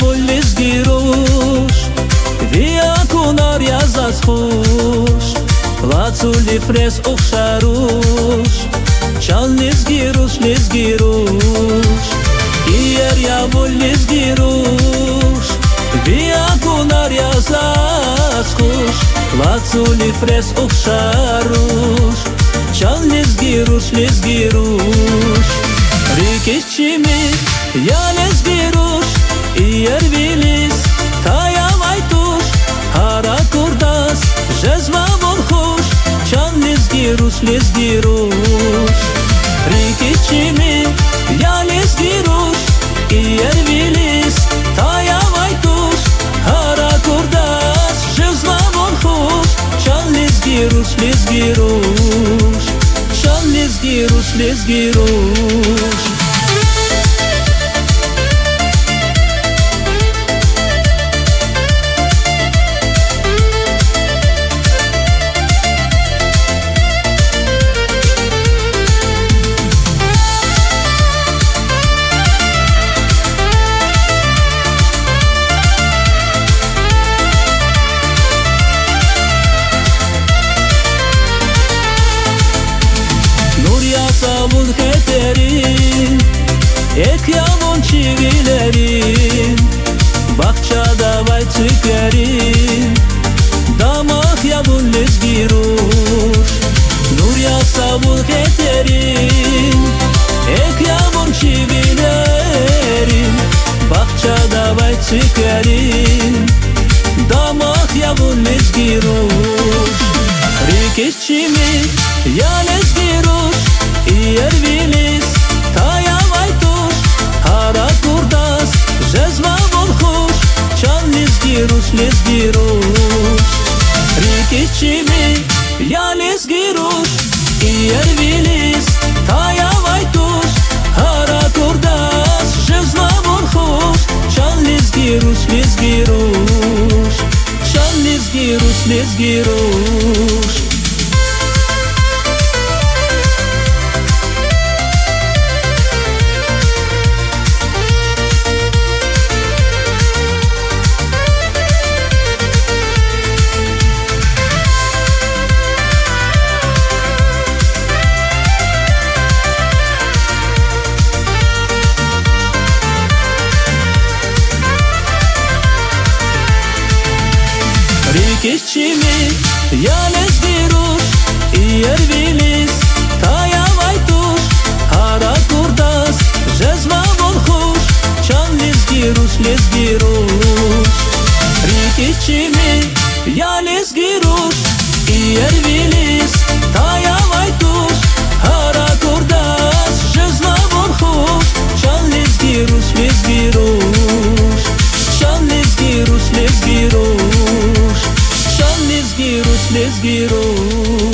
bulizgi rush Via kunar yazas khush Latsuli fres uksharush Çal lizgi rush Iyer ya bulizgi rush Via kunar yazas khush Latsuli fres uksharush Çal lizgi rush Rikishimi ya lizgi rush Iyer vilis taya vaytush Hara kurdas jezva borkhush Çal lizgi rush Rikishimi ya lizgi rush Iyer vilis taya vaytush Hara kurdas jezva borkhush Çal lizgi rush Çal lizgi rush Sabun heterin Ek yavun çivilerin Bahçada baytıklerin Damak yavun lezgi rush Nur ya sabun heterin Ek yavun çivilerin Bahçada baytıklerin Damak yavun lezgi rush Rikishimi ya lezgi rush Iyer vilis taya vaytush Hara kurdas jezva borkhush Çal lizgi rush Rikishimi ya lizgi rush Iyer vilis taya vaytush Hara kurdas jezva borkhush Çal lizgi rush Çal lizgi rush Rikishimi ya lezgi rush Iyer vilis taya vaytush Hara kurdas jezva borkhush Çal lizgi rush Rikishimi ya lezgi rush Iyer vilis taya vaytush Hara kurdas jezva borkhush Çal lizgi rush Çal lizgi rush Çal lizgi rush